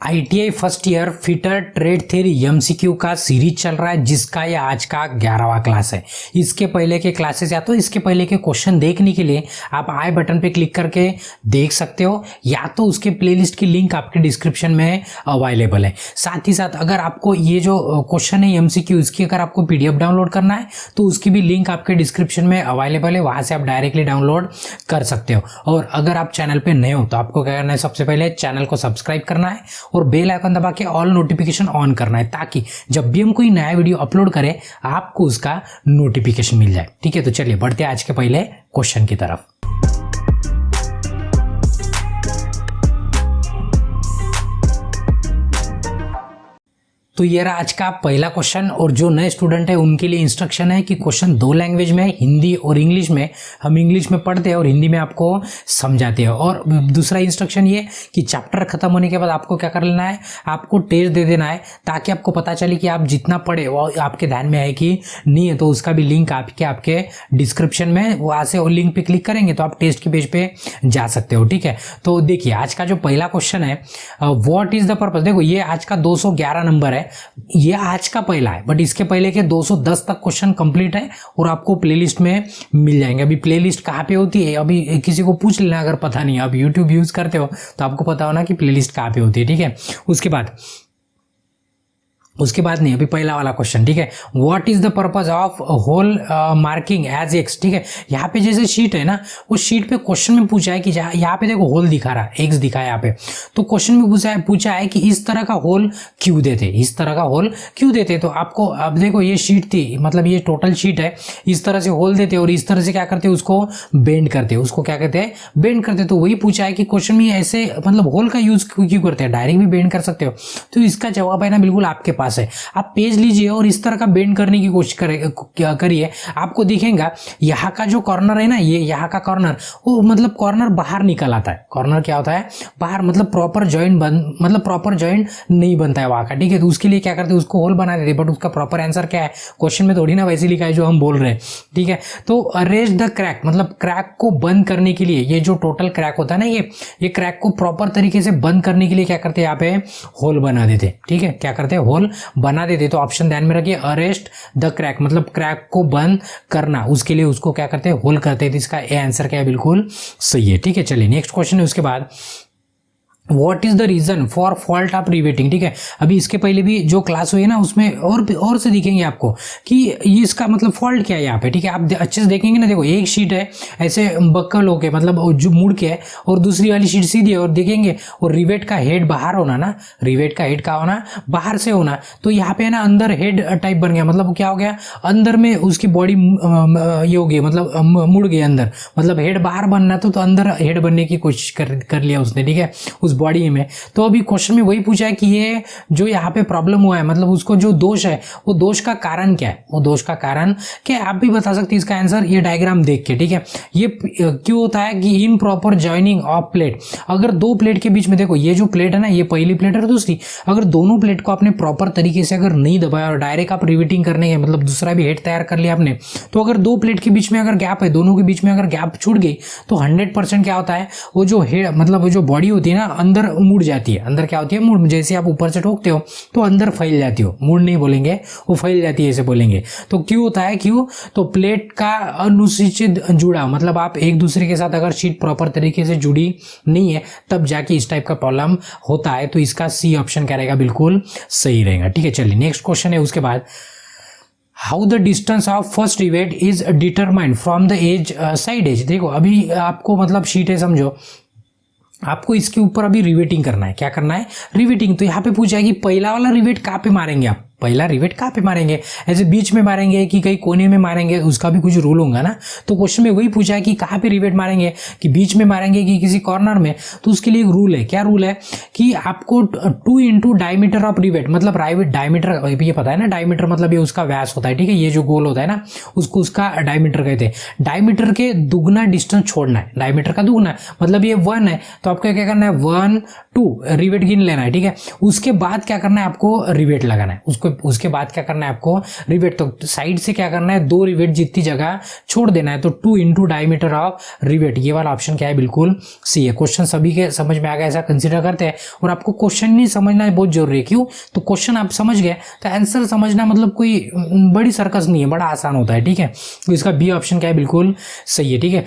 ITI first year fitter trade theory MCQ का series चल रहा है, जिसका ये आज का 11वां क्लास है। इसके पहले के क्लासेस या तो इसके पहले के क्वेश्चन देखने के लिए आप आई बटन पे क्लिक करके देख सकते हो, या तो उसके प्लेलिस्ट की लिंक आपके डिस्क्रिप्शन में अवेलेबल है। साथ ही साथ अगर आपको ये जो क्वेश्चन है एमसीक्यू, इसकी अगर आपको PDF डाउनलोड करना है तो उसकी भी लिंक आपके डिस्क्रिप्शन में अवेलेबल है, वहां से आप डायरेक्टली डाउनलोड कर सकते हो। और अगर आप चैनल पे नए हो तो आपको क्या करना है, सबसे पहले चैनल को सब्सक्राइब करना है और बेल आइकन दबा के ऑल नोटिफिकेशन ऑन करना है, ताकि जब भी हम कोई नया वीडियो अपलोड करें आपको उसका नोटिफिकेशन मिल जाए। ठीक है, तो चलिए बढ़ते हैं आज के पहले क्वेश्चन की तरफ। तो ये रहा आज का पहला क्वेश्चन, और जो नए स्टूडेंट है उनके लिए इंस्ट्रक्शन है कि क्वेश्चन 2 लैंग्वेज में, हिंदी और इंग्लिश में। हम इंग्लिश में पढ़ते हैं और हिंदी में आपको समझाते हैं। और दूसरा इंस्ट्रक्शन ये कि चैप्टर खत्म होने के बाद आपको क्या कर लेना है, आपको टेस्ट दे देना है, ताकि आपको पता चले कि आप जितना पढ़े वो आपके ध्यान में है कि नहीं है। तो उसका भी लिंक आपके डिस्क्रिप्शन में, वहाँ से वो लिंक पे क्लिक करेंगे तो आप टेस्ट के पेज पे जा सकते हो। ठीक है, तो देखिए आज का जो पहला क्वेश्चन है, व्हाट इज द पर्पस। देखो ये आज का 211 नंबर है, ये आज का पहला है, बट इसके पहले के 210 तक क्वेश्चन कंप्लीट है और आपको प्लेलिस्ट में मिल जाएंगे। अभी प्लेलिस्ट कहाँ पे होती है, अभी किसी को पूछ लेना अगर पता नहीं, आप YouTube यूज करते हो तो आपको पता होना कि प्लेलिस्ट कहाँ पे होती है। ठीक है, उसके बाद नहीं, अभी पहला वाला क्वेश्चन। ठीक है, what is the purpose of hole marking edge x. ठीक है, यहाँ पे जैसे शीट है ना, उस शीट पे क्वेश्चन में पूछा है कि यहाँ पे देखो होल दिखा रहा है, एक्स दिखा है यहाँ पे, तो क्वेश्चन में पूछा है कि इस तरह का होल क्यों देते, इस तरह का होल क्यों देते। तो आपको अब देखो ये शीट थी, मतलब ये टोटल शीट है, इस तरह से होल देते और इस तरह से क्या करते, उसको बेंड करते, उसको क्या कहते हैं, बेंड करते। तो वही पूछा है कि क्वेश्चन में ऐसे मतलब होल का यूज क्यों करते हैं, डायरेक्ट भी बेंड कर सकते हो। तो इसका जवाब है ना बिल्कुल आपके पास है। आप पेज लीजिए और इस तरह का बेंड करने की कोशिश करिए, आपको दिखेगा यहाँ का जो कॉर्नर है ना, ये यहाँ का कॉर्नर, वो मतलब कॉर्नर बाहर निकल आता है। कॉर्नर क्या होता है, बाहर, मतलब प्रॉपर जॉइंट नहीं बनता है वहाँ का। ठीक है, तो उसके लिए क्या करते हैं, उसको होल बना देते, बट उसका प्रॉपर आंसर क्या है, क्वेश्चन में थोड़ी ना वैसे लिखा है जो हम बोल रहे हैं। ठीक है, तो अरेंज द क्रैक, मतलब क्रैक को बंद करने के लिए, ये जो टोटल क्रैक होता है ना, ये क्रैक को प्रॉपर तरीके से बंद करने के लिए क्या करते हैं, यहाँ पे होल बना देते। ठीक है, क्या करते हैं, होल बना देते। तो ऑप्शन ध्यान में रखिए, अरेस्ट द क्रैक, मतलब क्रैक को बंद करना, उसके लिए उसको क्या करते हैं, होल करते हैं। तो इसका ए आंसर क्या है, बिल्कुल सही है। ठीक है, चलिए नेक्स्ट क्वेश्चन है उसके बाद, What is the reason for fault of riveting। ठीक है, अभी इसके पहले भी जो क्लास हुई है ना, उसमें और से दिखेंगे आपको कि ये इसका मतलब फॉल्ट क्या है यहाँ पे। ठीक है, आप अच्छे से देखेंगे ना, देखो एक शीट है ऐसे बक्कल होके, मतलब जो मुड़ के है, और दूसरी वाली शीट सीधी है, और देखेंगे और रिवेट का हेड बाहर होना ना, रिवेट का हेड का होना बाहर से होना। तो यहाँ पे ना अंदर हेड टाइप बन गया, मतलब क्या हो गया, अंदर में उसकी बॉडी ये हो गई, मतलब मुड़ गई अंदर, मतलब हेड बाहर बनना तो अंदर हेड बनने की कोशिश कर लिया उसने। ठीक है, उस बॉडी में। तो अभी क्वेश्चन में वही पूछा है कि ये जो यहाँ पे प्रॉब्लम हुआ है, मतलब उसको जो दोष है, वो दोष का कारण क्या है, वो दोष का कारण क्या है, आप भी बता सकते हैं इसका आंसर ये डायग्राम देख के। ठीक है, ये क्यों होता है कि in proper joining of plate, अगर दो प्लेट के बीच में, देखो ये जो प्लेट है ना, ये पहली प्लेट और दूसरी, अगर दोनों प्लेट को आपने प्रॉपर तरीके से अगर नहीं दबाया और डायरेक्ट आप रिवेटिंग करने के, मतलब दूसरा भी हेड तैयार कर लिया आपने, तो अगर दो प्लेट के बीच में अगर गैप है, दोनों के बीच में अगर गैप छूट गई, तो 100% क्या होता है, वो जो हेड, मतलब वो जो बॉडी होती है ना, अंदर मुड़ जाती है। अंदर क्या होती है, मुड़, जैसे आप ऊपर से ठोकते हो तो अंदर फैल जाती हो, मुड़ नहीं बोलेंगे, वो फैल जाती है ऐसे बोलेंगे। तो क्यों होता है, क्यों, तो प्लेट का अनुचित जुड़ा, मतलब आप एक दूसरे के साथ अगर शीट प्रॉपर तरीके से जुड़ी नहीं है, तब जाके इस टाइप का प्रॉब्लम होता है। तो इसका सी ऑप्शन क्या रहेगा, बिल्कुल सही रहेगा। ठीक है, चलिए नेक्स्ट क्वेश्चन है उसके बाद, how the distance of first rivet is determined from the edge side edge. देखो अभी आपको मतलब शीट है, समझो आपको इसके ऊपर अभी रिवेटिंग करना है। क्या करना है, रिवेटिंग। तो यहाँ पे पूछा है कि पहला वाला रिवेट कहाँ पे मारेंगे आप, पहला रिवेट कहाँ पे मारेंगे, ऐसे बीच में मारेंगे कि कहीं कोने में मारेंगे, उसका भी कुछ रूल होगा ना। तो क्वेश्चन में वही पूछा है कि कहाँ पे रिवेट मारेंगे, कि बीच में मारेंगे कि किसी कॉर्नर में। तो उसके लिए एक रूल है, क्या रूल है कि आपको 2 इंटू डायमीटर ऑफ रिवेट, मतलब डायमीटर, ये पता है ना, डायमीटर मतलब ये उसका व्यास होता है। ठीक है, ये जो गोल होता है ना, उसको उसका डायमीटर कहते हैं। डायमीटर के दुगना डिस्टेंस छोड़ना है, डायमीटर का दुगना, मतलब ये 1 है, तो आपको क्या करना है, 1 2 रिवेट गिन लेना है। ठीक है, उसके बाद क्या करना है, आपको रिवेट लगाना है, उसको उसके बाद क्या करना है आपको, रिवेट। तो साइड से क्या करना है, 2 रिवेट जितनी जगह छोड़ देना है, तो 2 इंटू डायमीटर ऑफ रिवेट। ये वाला ऑप्शन क्या है, बिल्कुल सी है। क्वेश्चन सभी के समझ में आ गया, ऐसा कंसीडर करते हैं। और आपको क्वेश्चन नहीं समझना है बहुत जरूरी है, क्यों, तो क्वेश्चन आप समझ गए तो आंसर समझना मतलब कोई बड़ी सर्कस नहीं है, बड़ा आसान होता है, ठीक है। तो इसका बी ऑप्शन क्या है, बिल्कुल सही है, ठीक है।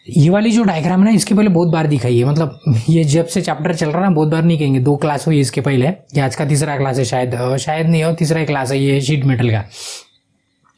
ये वाली जो डायग्राम है ना, इसके पहले बहुत बार दिखाई है, मतलब ये जब से चैप्टर चल रहा है ना, बहुत बार नहीं कहेंगे, 2 क्लास हुई इसके पहले, ये आज का तीसरा क्लास है शायद नहीं हो, तीसरा क्लास है ये शीट मेटल का।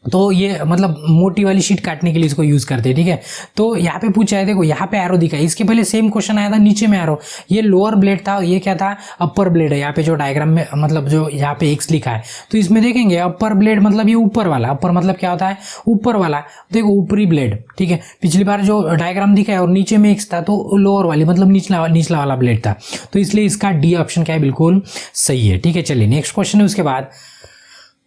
तो ये मतलब मोटी वाली शीट काटने के लिए इसको यूज करते हैं, ठीक है। तो यहाँ पे पूछा है, देखो यहाँ पे एरो दिखा है, इसके पहले सेम क्वेश्चन आया था नीचे में एरो, ये लोअर ब्लेड था, ये क्या था, अपर ब्लेड है। यहाँ पे जो डायग्राम में मतलब जो यहाँ पे एक्स लिखा है, तो इसमें देखेंगे अपर ब्लेड मतलब ये ऊपर वाला, अपर मतलब क्या होता है, ऊपर वाला, देखो ऊपरी ब्लेड, ठीक है। पिछली बार जो डायग्राम दिखा है और नीचे में एक्स था, तो लोअर वाली मतलब निचला वाला ब्लेड था, तो इसलिए इसका डी ऑप्शन क्या है, बिल्कुल सही है, ठीक है। चलिए नेक्स्ट क्वेश्चन है उसके बाद,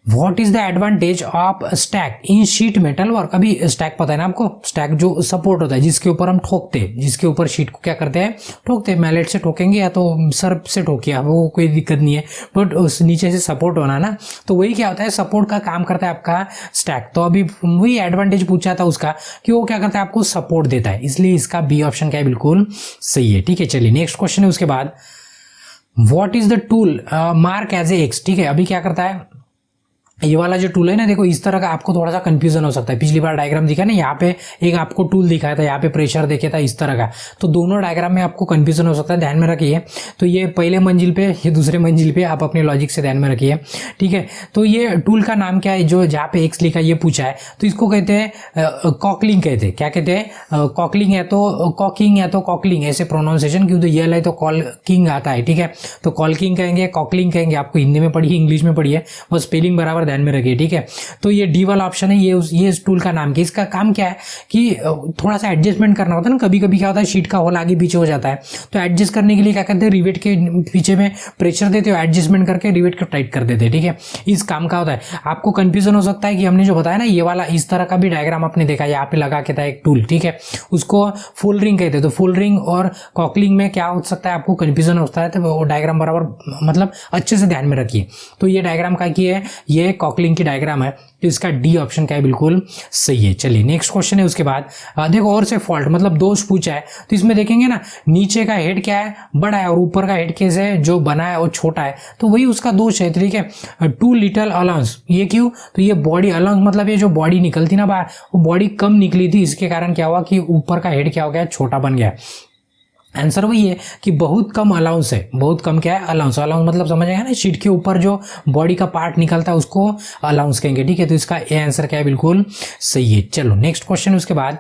What is the advantage of stack in sheet metal work. अभी स्टैक पता है ना आपको, स्टैक जो सपोर्ट होता है जिसके ऊपर हम ठोकते हैं, जिसके ऊपर शीट को क्या करते हैं, ठोकते हैं, मैलेट से ठोकेंगे या तो सर्फ से ठोकिए, वो कोई दिक्कत नहीं है, बट उस नीचे से सपोर्ट होना ना, तो वही क्या होता है, सपोर्ट का काम करता है आपका स्टैक। तो अभी वही एडवांटेज पूछा था उसका कि वो क्या करता है, आपको सपोर्ट देता है, इसलिए इसका बी ऑप्शन क्या है, बिल्कुल सही है, ठीक है। चलिए नेक्स्ट क्वेश्चन है उसके बाद, what is the tool mark edge a x, ठीक है। अभी क्या करता है, ये वाला जो टूल है ना, देखो इस तरह का आपको थोड़ा सा कंफ्यूजन हो सकता है। पिछली बार डायग्राम दिखा ना, यहाँ पे एक आपको टूल दिखाया था, यहाँ पे प्रेशर देखे था इस तरह का, तो दोनों डायग्राम में आपको कंफ्यूजन हो सकता है, ध्यान में रखिए। तो ये पहले मंजिल पे, ये दूसरे मंजिल पे, आप अपने लॉजिक से ध्यान में रखिए, ठीक है। तो ये टूल का नाम क्या है, जो जहाँ पे एक्स लिखा ये पूछा है, तो इसको कहते हैं कॉकलिंग कहते हैं। क्या कहते हैं, कॉकलिंग है तो कॉकिंग या तो कॉकलिंग, ऐसे प्रोनाउंसिएशन, क्योंकि ये है तो कॉलकिंग आता है, ठीक है। तो कॉलकिंग कहेंगे, कॉकलिंग कहेंगे, आपको हिंदी में पढ़िए, इंग्लिश में पढ़िए, बस स्पेलिंग बराबर ध्यान में रखिए, ठीक है। तो ये डी वाला ऑप्शन है, ये इस टूल का नाम क्या, इसका काम क्या है कि थोड़ा सा एडजस्टमेंट करना होता है ना, कभी कभी क्या होता है, शीट का होल आगे पीछे हो जाता है, तो एडजस्ट करने के लिए क्या करते हैं, रिवेट के पीछे में प्रेशर देते हो, एडजस्टमेंट करके रिवेट को टाइट कर देते हैं, ठीक है। इस काम का होता है। आपको कंफ्यूजन हो सकता है कि हमने जो बताया ना, ये वाला इस तरह का भी डायग्राम आपने देखा, यहाँ पे लगा के था एक टूल, ठीक है, उसको फुल रिंग कहते हैं। तो फुल रिंग और कॉकलिंग में क्या हो सकता है, आपको कंफ्यूजन होता है, तो वो डायग्राम बराबर मतलब अच्छे से ध्यान में रखिए। तो ये डायग्राम का की है, ये कॉकलिंग की डायग्राम है, तो इसका डी ऑप्शन क्या है, बिल्कुल सही है। चलिए नेक्स्ट क्वेश्चन है उसके बाद, देखो और से फॉल्ट मतलब दोष पूछा है, तो इसमें देखेंगे ना, नीचे का हेड क्या है, बड़ा है, और ऊपर का हेड कैसे है, जो बना है वो छोटा है, तो वही उसका दोष है, ठीक है। टू लिटल अलाउंस, ये क्यों, तो ये बॉडी अलाउंस मतलब ये जो बॉडी निकलती ना बाहर, वो बॉडी कम निकली थी, इसके कारण क्या हुआ कि ऊपर का हेड क्या हो गया, छोटा बन गया। आंसर वही है कि बहुत कम अलाउंस है, बहुत कम क्या है, अलाउंस। अलाउंस मतलब समझ आएगा ना, शीट के ऊपर जो बॉडी का पार्ट निकलता है उसको अलाउंस कहेंगे, ठीक है। तो इसका ए आंसर क्या है, बिल्कुल सही है। चलो नेक्स्ट क्वेश्चन उसके बाद,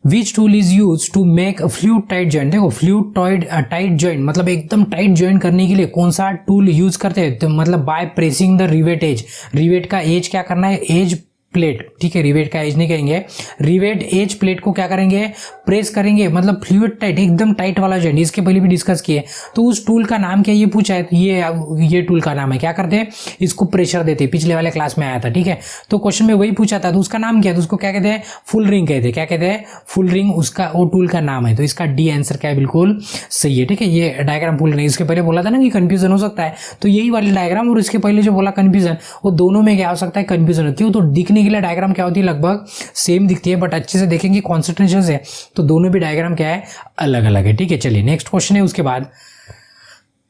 which tool is use to make fluid tight joint. देखो फ्लूइड टाइट जॉइंट मतलब एकदम टाइट जॉइंट करने के लिए कौन सा टूल यूज करते हैं, तो मतलब by pressing the rivet edge. Rivet का एज क्या करना है, एज प्लेट, ठीक है, रिवेट का एज नहीं कहेंगे, रिवेट एज प्लेट को क्या करेंगे, प्रेस करेंगे, मतलब फ्लूइड टाइट, एकदम टाइट वाला जॉइंट। इसके पहले भी डिस्कस किए, तो उस टूल का नाम क्या, ये पूछा है, तो ये टूल का नाम है, क्या करते हैं, इसको प्रेशर देते हैं, पिछले वाले क्लास में आया था, ठीक है। तो क्वेश्चन में वही पूछा था, तो उसका नाम क्या है, तो उसको क्या कहते हैं, फुल रिंग कहते हैं। क्या कहते हैं, फुल रिंग, उसका वो टूल का नाम है। तो इसका डी आंसर क्या है, बिल्कुल सही है, ठीक है। ये डायग्राम फुल रिंग, इसके पहले बोला था ना कि कंफ्यूजन हो सकता है, तो यही वाली डायग्राम और इसके पहले जो बोला कंफ्यूजन, वो दोनों में क्या हो सकता है, कंफ्यूजन। क्यों, तो दिखने के लिए डायग्राम क्या होती है, लगभग सेम दिखती है, बट अच्छे से देखेंगे कॉन्सेंट्रेशन से, तो दोनों भी डायग्राम क्या है, अलग अलग है, ठीक है। चलिए नेक्स्ट क्वेश्चन है उसके बाद,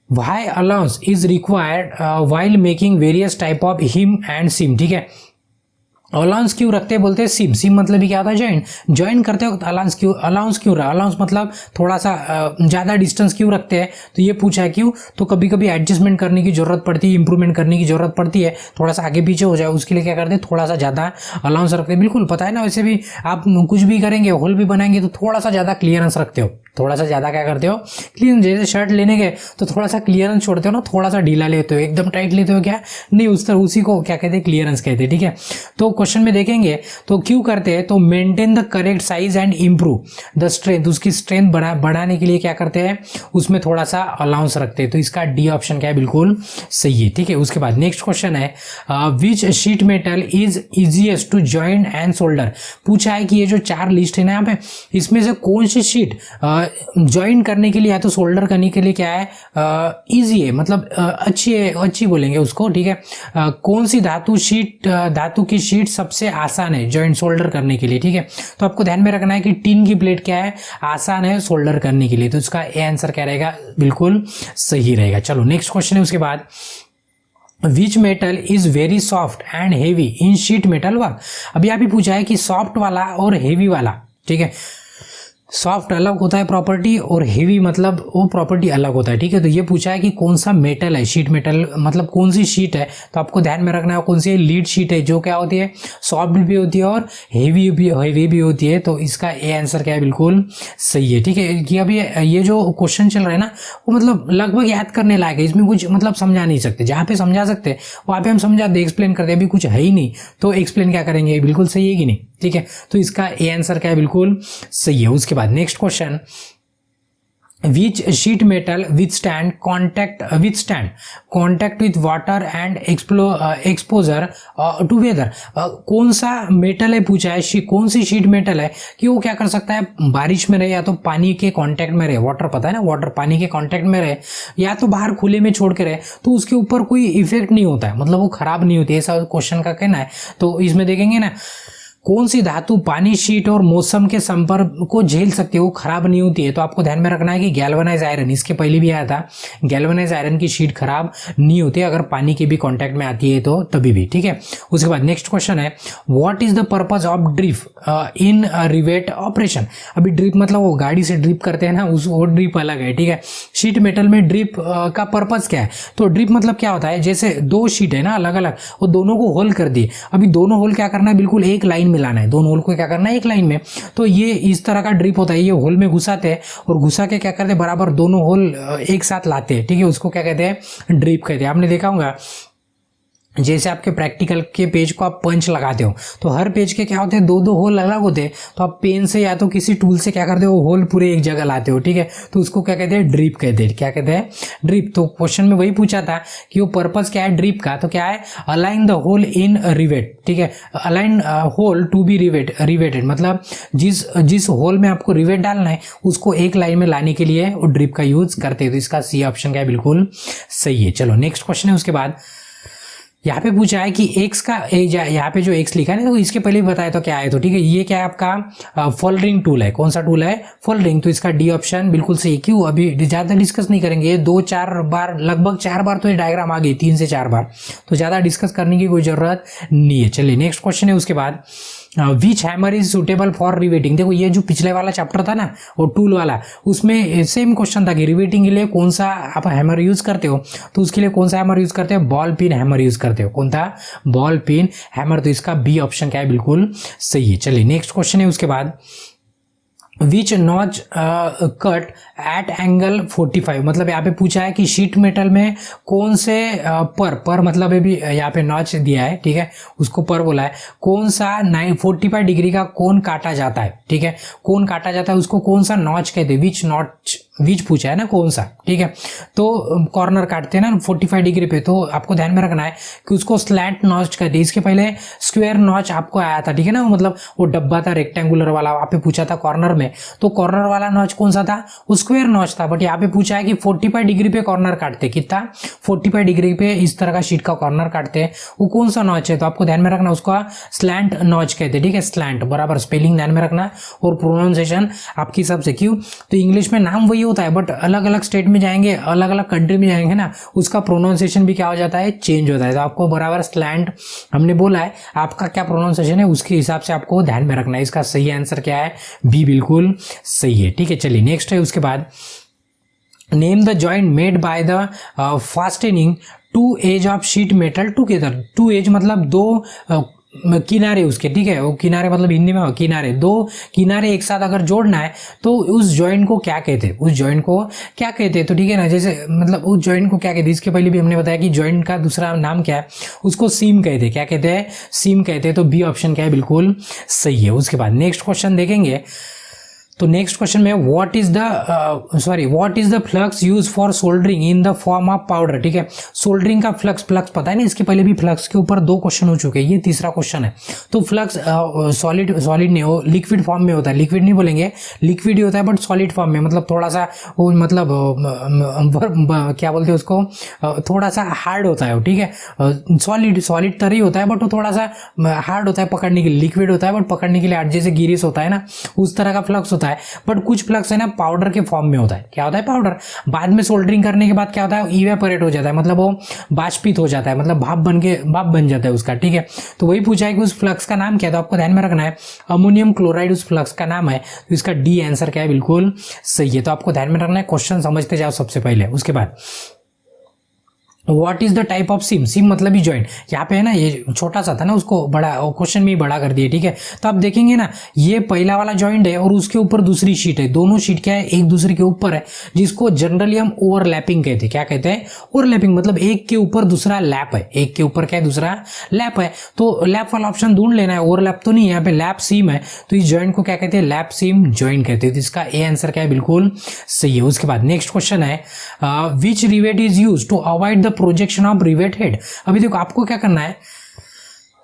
why allowance is required while making various type of him and SIM, ठीक है। अलाउंस क्यों रखते हैं, बोलते हैं सिम, सिम मतलब भी क्या होता है, ज्वाइन करते वक्त अलाउंस क्यों रहा, अलाउंस मतलब थोड़ा सा ज़्यादा डिस्टेंस क्यों रखते हैं, तो ये पूछा है क्यों, तो कभी कभी एडजस्टमेंट करने की जरूरत पड़ती है, इंप्रूवमेंट करने की जरूरत पड़ती है, थोड़ा सा आगे पीछे हो जाए, उसके लिए क्या करते हैं, थोड़ा सा ज़्यादा अलाउंस रखते हैं। बिल्कुल पता है ना, वैसे भी आप कुछ भी करेंगे, होल भी बनाएंगे, तो थोड़ा सा ज़्यादा क्लियरेंस रखते हो, थोड़ा सा ज़्यादा क्या करते हो, क्लियरेंस। जैसे शर्ट लेने गए तो थोड़ा सा क्लियरेंस छोड़ते हो ना, थोड़ा सा ढीला लेते हो, एकदम टाइट लेते हो क्या नहीं, उस तरह, उसी को क्या कहते हैं, क्लियरेंस कहते हैं, ठीक है। तो क्वेश्चन में देखेंगे तो क्यों करते हैं, तो maintain the correct size and improve the strength, उसकी स्ट्रेंथ बढ़ाने के लिए क्या करते हैं, उसमें थोड़ा सा अलाउंस रखते हैं। तो इसका डी ऑप्शन क्या है, बिल्कुल सही है। ठीक है, उसके बाद नेक्स्ट क्वेश्चन है which sheet metal is easiest to join and solder. पूछा है कि ये जो 4 लिस्ट है ना यहाँ पे, इसमें से कौन सी शीट ज्वाइन करने के लिए या तो सोल्डर करने के लिए क्या है इजी है, मतलब अच्छी है, अच्छी बोलेंगे उसको। ठीक है, कौन सी धातु की शीट सबसे आसान है ज्वाइन सोल्डर करने के लिए। ठीक है, तो आपको ध्यान में रखना है कि टिन की प्लेट क्या है, आसान है सोल्डर करने के लिए। तो इसका ए आंसर क्या रहेगा, बिल्कुल सही रहेगा। चलो नेक्स्ट क्वेश्चन है उसके बाद, which metal is very soft and heavy in sheet metal work. अभी आप ही पूछा है कि सॉफ्ट वाला और हेवी वाला, ठीक है, सॉफ्ट अलग होता है प्रॉपर्टी और हेवी मतलब वो प्रॉपर्टी अलग होता है। ठीक है, तो ये पूछा है कि कौन सा मेटल है, शीट मेटल मतलब कौन सी शीट है। तो आपको ध्यान में रखना है कौन सी लीड शीट है जो क्या होती है, सॉफ्ट भी होती है और हेवी भी होती है। तो इसका ए आंसर क्या है, बिल्कुल सही है। ठीक है, कि अभी ये जो क्वेश्चन चल रहा है ना, वो मतलब लगभग याद करने लायक है, इसमें कुछ मतलब समझा नहीं सकते। जहाँ पे समझा सकते वहाँ पे हम समझा दे, एक्सप्लेन करते, अभी कुछ है ही नहीं तो एक्सप्लेन क्या करेंगे, बिल्कुल सही है कि नहीं। ठीक है, तो इसका ए आंसर क्या है, बिल्कुल सही है। उसके बाद next question, which sheet metal withstand contact with water and exposure to weather। कौन सा मेटल है पूछा है, कौन सी शीट मेटल है कि वो क्या कर सकता है, बारिश में रहे या तो पानी के कांटेक्ट में रहे, वाटर पता है ना, वाटर पानी के कांटेक्ट में रहे या तो बाहर खुले में छोड़ के रहे, तो उसके ऊपर कोई इफेक्ट नहीं होता है, मतलब वो खराब नहीं होती है, ऐसा क्वेश्चन का कहना है। तो इसमें देखेंगे ना, कौन सी धातु पानी, शीट और मौसम के संपर्क को झेल सकती है, वो खराब नहीं होती है। तो आपको ध्यान में रखना है कि गैल्वेनाइज आयरन, इसके पहले भी आया था, गैल्वेनाइज आयरन की शीट खराब नहीं होती अगर पानी के भी कांटेक्ट में आती है तो तभी भी। ठीक है, उसके बाद नेक्स्ट क्वेश्चन है, what is the purpose of drip in rivet operation. अभी ड्रिप मतलब वो गाड़ी से ड्रिप करते हैं ना, वो ड्रिप अलग है। ठीक है, शीट मेटल में ड्रिप का पर्पज क्या है, तो ड्रिप मतलब क्या होता है, जैसे 2 शीट है ना अलग अलग, वो दोनों को होल कर दिए, अभी दोनों होल क्या करना है, बिल्कुल एक लाइन में लाना है, दोनों होल को क्या करना है, एक लाइन में। तो ये इस तरह का ड्रिप होता है, ये होल में घुसाते हैं और घुसा के क्या करते हैं, बराबर दोनों होल एक साथ लाते हैं। ठीक है, उसको क्या कहते हैं, ड्रिप कहते हैं। आपने देखा होगा जैसे आपके प्रैक्टिकल के पेज को आप पंच लगाते हो तो हर पेज के क्या होते हैं, 2 होल अलग होते हैं, तो आप पेन से या तो किसी टूल से क्या करते हो, होल पूरे एक जगह लाते हो। ठीक है, तो उसको क्या कहते हैं, ड्रिप कहते हैं। क्या कहते हैं, ड्रिप। तो क्वेश्चन में वही पूछा था कि वो पर्पस क्या है ड्रिप का, तो क्या है, align the hole in rivet. ठीक है, align hole to be riveted, मतलब जिस होल में आपको रिवेट डालना है उसको एक लाइन में लाने के लिए वो ड्रिप का यूज करते हैं। तो इसका सी ऑप्शन क्या है, बिल्कुल सही है। चलो नेक्स्ट क्वेश्चन है उसके बाद, यहाँ पे पूछा है कि एक्स का यहाँ पे जो एक्स लिखा है ना, तो इसके पहले भी बताया तो क्या है, तो ठीक है, ये क्या है आपका फोल्डरिंग टूल है। कौन सा टूल है, फोल्डरिंग। तो इसका डी ऑप्शन बिल्कुल सही। क्यों, अभी ज्यादा डिस्कस नहीं करेंगे, ये 2-4 बार, लगभग 4 बार तो ये डायग्राम आ गई, 3 से 4 बार, तो ज्यादा डिस्कस करने की कोई जरूरत नहीं है। चलिए नेक्स्ट क्वेश्चन है उसके बाद, which hammer is suitable for riveting. देखो ये जो पिछले वाला चैप्टर था ना, वो टूल वाला, उसमें सेम क्वेश्चन था कि रिवेटिंग के लिए कौन सा आप हैमर यूज करते हो, तो उसके लिए कौन सा हैमर यूज करते हो, बॉल पिन हैमर यूज करते हो। कौन था, बॉल पिन हैमर। तो इसका बी ऑप्शन क्या है, बिल्कुल सही है। चलिए नेक्स्ट क्वेश्चन है उसके बाद, विच नॉच कट एट एंगल 45। मतलब यहाँ पे पूछा है कि शीट मेटल में कौन से पर मतलब भी यहाँ पे नॉच दिया है, ठीक है, उसको पर बोला है, कौन सा 45 डिग्री का कोण काटा जाता है। ठीक है, कोण काटा जाता है उसको कौन सा नॉच कहते हैं, विच पूछा है ना कौन सा। ठीक है, तो कॉर्नर काटते हैं ना 45 डिग्री पे, तो आपको ध्यान में रखना है कि उसको स्लैंट नॉच कहते हैं। इसके पहले स्क्वायर नॉच आपको आया था, ठीक है ना, मतलब वो डब्बा था रेक्टेंगुलर वाला, वहाँ पे पूछा था कॉर्नर में, तो कॉर्नर वाला नॉच कौन सा था, वो स्क्वायर नॉच था। बट यहाँ पे पूछा है कि 45 डिग्री पे कॉर्नर काटते, कितना, 45 डिग्री पे इस तरह का शीट का कॉर्नर काटते हैं, वो कौन सा नॉच है, तो आपको ध्यान में रखना उसका स्लैंट नॉच कहते हैं। ठीक है, स्लैंट बराबर, स्पेलिंग ध्यान में रखना और प्रोनाउंसिएशन आपके हिसाब से। क्यों, तो इंग्लिश में नाम वही होता है बट अलग अलग स्टेट में जाएंगे, अलग अलग कंट्री में जाएंगे ना, उसका प्रोनाउंसिएशन भी क्या हो जाता है, चेंज होता है। तो आपको बराबर स्लैंट हमने बोला है, आपका क्या प्रोनाउंसिएशन है उसके हिसाब से आपको ध्यान में रखना है। इसका सही आंसर क्या है, बी बिल्कुल सही है। ठीक है, चलिए नेक्स्ट है उसके बाद, name the joint made by the fastening 2 edge of sheet metal together. 2 edge मतलब 2 किनारे उसके, ठीक है, वो किनारे मतलब हिंदी में किनारे, दो किनारे एक साथ अगर जोड़ना है तो उस जॉइंट को क्या कहते हैं, उस जॉइंट को क्या कहते हैं, तो ठीक है ना, जैसे मतलब उस जॉइंट को क्या कहते हैं, इसके पहले भी हमने बताया कि जॉइंट का दूसरा नाम क्या है, उसको सीम कहते हैं, क्या कहते हैं, सीम कहते हैं। तो बी ऑप्शन क्या है, बिल्कुल सही है। उसके बाद नेक्स्ट क्वेश्चन देखेंगे, तो नेक्स्ट क्वेश्चन में what is the flux use for soldering in the form of powder, ठीक है, सोल्डरिंग का फ्लक्स पता है ना, इसके पहले भी फ्लक्स के ऊपर 2 क्वेश्चन हो चुके हैं, ये तीसरा क्वेश्चन है। तो फ्लक्स सॉलिड नहीं, वो लिक्विड फॉर्म में होता है, लिक्विड नहीं बोलेंगे, लिक्विड ही होता है बट सॉलिड फॉर्म में, मतलब थोड़ा सा वो मतलब क्या बोलते हैं उसको, थोड़ा सा हार्ड होता है वो, ठीक है, सॉलिड तरह ही होता है बट वो थोड़ा सा हार्ड होता है पकड़ने के लिए, लिक्विड होता है बट पकड़ने के लिए हार्ड, जैसे गिरिस होता है ना, उस तरह का फ्लक्स होता है। बट कुछ फ्लक्स है ना पाउडर के फॉर्म में होता है, क्या होता है, पाउडर, बाद में सोल्डरिंग करने के बाद क्या होता है, इवेपोरेट हो जाता है, मतलब वो बाष्पित हो जाता है, मतलब भाप बन जाता है उसका, ठीक है। तो वही पूछा है कि उस फ्लक्स का नाम क्या है, तो आपको ध्यान में रखना है अमोनियम क्लोराइड उस फ्लक्स का नाम है, तो इसका डी आंसर क्या है, बिल्कुल सही है। तो आपको ध्यान में रखना है, क्वेश्चन समझते जाओ सबसे पहले। उसके बाद what is the type of seam, seam मतलब ही जॉइंट, यहाँ पे है ना, ये छोटा सा था ना, उसको बड़ा क्वेश्चन में ही बड़ा कर दिया, ठीक है। तो आप देखेंगे ना, ये पहला वाला जॉइंट है और उसके ऊपर दूसरी शीट है, दोनों शीट क्या है, एक दूसरे के ऊपर है, जिसको जनरली हम ओवरलैपिंग कहते हैं। क्या कहते हैं, ओवरलैपिंग, मतलब एक के ऊपर दूसरा लैप है, एक के ऊपर क्या है, दूसरा लैप है। तो लैप वाला ऑप्शन ढूंढ लेना है, ओवरलैप तो नहीं है, यहाँ पे लैप सीम है, तो इस जॉइंट को क्या कहते हैं, लैप सीम जॉइंट कहते हैं। तो इसका ए आंसर क्या है, बिल्कुल सही है। उसके बाद नेक्स्ट क्वेश्चन है, which rivet is use to avoid the projection of rivet head. अभी देखो आपको क्या करना है,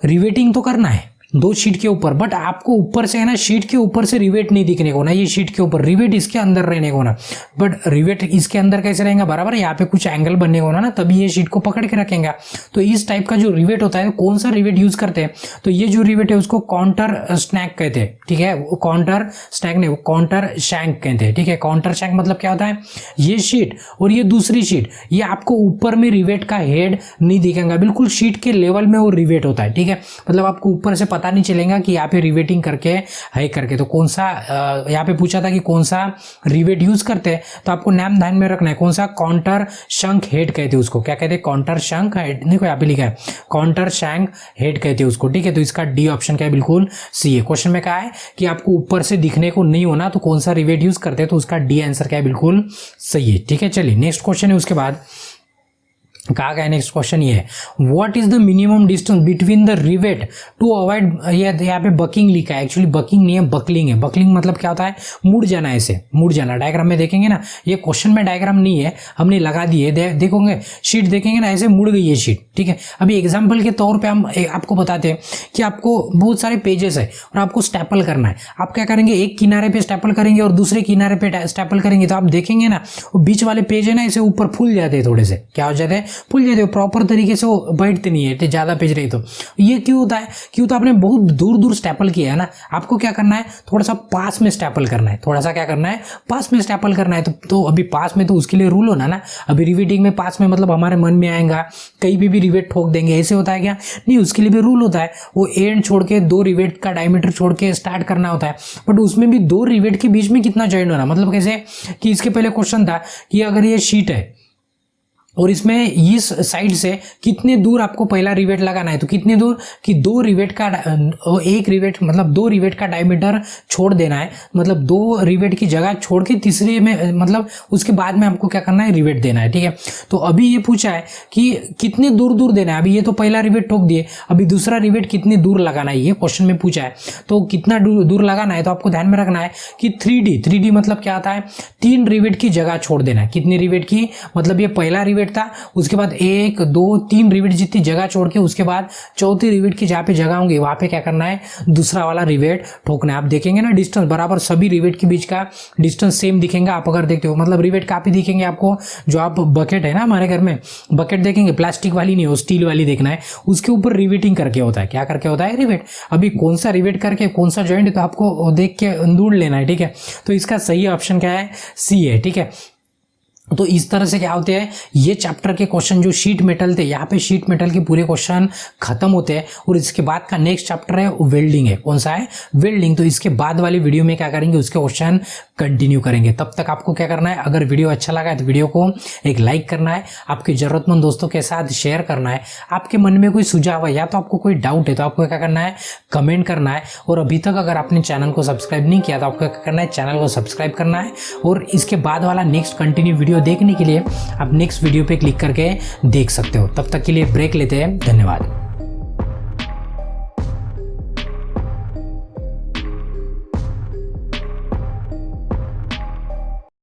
रिवेटिंग तो करना है 2 शीट के ऊपर, बट आपको ऊपर से है ना, शीट के ऊपर से रिवेट नहीं दिखने को ना, ये शीट के ऊपर रिवेट इसके अंदर रहने को ना, बट रिवेट इसके अंदर कैसे रहेगा, बराबर यहाँ पे कुछ एंगल बनने को ना, तभी ये शीट को पकड़ के रखेगा। तो इस टाइप का जो रिवेट होता है, कौन सा रिवेट यूज करते हैं, तो ये जो रिवेट है उसको काउंटर स्नैक कहते हैं, ठीक है, काउंटर स्नैक नहीं, काउंटर शैंक कहते हैं, ठीक है। काउंटर शैंक मतलब क्या होता है, ये शीट और ये दूसरी शीट, ये आपको ऊपर में रिवेट का हेड नहीं दिखेगा, बिल्कुल शीट के लेवल में वो रिवेट होता है, ठीक है, मतलब आपको ऊपर से पता नहीं चलेगा कि यहाँ पे रिवेटिंग करके है करके। तो कौन सा यहाँ पे पूछा था कि कौन सा रिवेट यूज करते हैं, तो आपको नाम ध्यान में रखना है, कौन सा, काउंटर शंक हेड कहते हैं उसको, क्या कहते हैं, काउंटर शंक हेड, देखो यहाँ पे लिखा है काउंटर शंक हेड कहते हैं उसको, ठीक है। तो इसका डी ऑप्शन क्या है, बिल्कुल सी है। क्वेश्चन में कहा है कि आपको ऊपर से दिखने को नहीं होना, तो कौन सा रिवेट यूज करते हैं, तो उसका डी आंसर क्या है, बिल्कुल सही है, ठीक है। चलिए नेक्स्ट क्वेश्चन है, उसके बाद कहा गया नेक्स्ट क्वेश्चन ये है, what is the minimum distance between the rivet to avoid, यहाँ पे बकिंग लिखा है, एक्चुअली बकिंग नहीं है, बकलिंग है। बकलिंग मतलब क्या होता है, मुड़ जाना, ऐसे मुड़ जाना। डायग्राम में देखेंगे ना, ये क्वेश्चन में डायग्राम नहीं है, हमने लगा दी है, देखोगे शीट देखेंगे ना, ऐसे मुड़ गई है शीट, ठीक है। अभी एग्जाम्पल के तौर पर हम आपको बताते हैं कि आपको बहुत सारे पेजेस है और आपको स्टेपल करना है। आप क्या करेंगे, एक किनारे पे स्टेपल करेंगे और दूसरे किनारे पे स्टेपल करेंगे, तो आप देखेंगे ना, वो बीच वाले पेज है ना, ऐसे ऊपर फूल जाते हैं, थोड़े से क्या हो जाते हैं, फूल जाते हो, प्रॉपर तरीके से वो बैठते नहीं है, ज्यादा पेज रही तो ये क्यों होता है, क्यों, तो आपने बहुत दूर दूर स्टेपल किया है ना, आपको क्या करना है, थोड़ा सा पास में स्टेपल करना है, थोड़ा सा क्या करना है, पास में स्टेपल करना है। तो अभी पास में, तो उसके लिए रूल होना ना, अभी रिवेटिंग में पास में मतलब हमारे मन में आएगा कहीं भी रिवेट ठोक देंगे, ऐसे होता है क्या, नहीं, उसके लिए भी रूल होता है, वो एंड छोड़ के 2 रिवेट का डायमीटर छोड़ के स्टार्ट करना होता है, बट उसमें भी 2 रिवेट के बीच में कितना जॉइंट होना, मतलब कैसे कि इसके पहले क्वेश्चन था कि अगर ये शीट है और इसमें इस साइड से कितने दूर आपको पहला रिवेट लगाना है, तो कितने दूर कि 2 रिवेट का, एक रिवेट मतलब 2 रिवेट का डायमीटर छोड़ देना है, मतलब 2 रिवेट की जगह छोड़ के तीसरे में मतलब उसके बाद में आपको क्या करना है, रिवेट देना है, ठीक है। तो अभी ये पूछा है कि कितने दूर दूर देना है, अभी ये तो पहला रिवेट ठोक दिए, अभी दूसरा रिवेट कितने दूर लगाना है, ये क्वेश्चन में पूछा है। तो कितना दूर लगाना है, तो आपको ध्यान में रखना है कि 3D मतलब क्या आता है, 3 रिवेट की जगह छोड़ देना है। कितने रिवेट की, मतलब ये पहला रिवेट था, उसके बाद 1 2 3 रिवेट जितनी जगह छोड़ के उसके बाद चौथी रिवेट की जहाँ पे जगह होंगी वहां पे क्या करना है, दूसरा वाला रिवेट ठोकना है। आप देखेंगे ना डिस्टेंस बराबर, सभी रिवेट के बीच का डिस्टेंस सेम दिखेगा। आप अगर देखते हो मतलब रिवेट काफी दिखेंगे आपको, जो आप बकेट है ना, हमारे घर में बकेट देखेंगे, प्लास्टिक वाली नहीं हो, स्टील वाली देखना है, उसके ऊपर रिवेटिंग करके होता है, क्या करके होता है, रिवेट। अभी कौन सा रिवेट करके कौन सा जॉइंट है, तो आपको देख के ढूंढ लेना है, ठीक है। तो इसका सही ऑप्शन क्या है, सी है, ठीक है। तो इस तरह से क्या होते हैं, ये चैप्टर के क्वेश्चन जो शीट मेटल थे, यहाँ पे शीट मेटल के पूरे क्वेश्चन खत्म होते हैं। और इसके बाद का नेक्स्ट चैप्टर है वेल्डिंग है, कौन सा है, वेल्डिंग। तो इसके बाद वाली वीडियो में क्या करेंगे, उसके क्वेश्चन कंटिन्यू करेंगे। तब तक आपको क्या करना है, अगर वीडियो अच्छा लगा है तो वीडियो को एक लाइक करना है, आपके ज़रूरतमंद दोस्तों के साथ शेयर करना है। आपके मन में कोई सुझाव है या तो आपको कोई डाउट है तो आपको क्या करना है, कमेंट करना है। और अभी तक अगर आपने चैनल को सब्सक्राइब नहीं किया तो आपको क्या करना है, चैनल को सब्सक्राइब करना है। और इसके बाद वाला नेक्स्ट कंटिन्यू वीडियो देखने के लिए आप नेक्स्ट वीडियो पे क्लिक करके देख सकते हो। तब तक के लिए ब्रेक लेते हैं, धन्यवाद।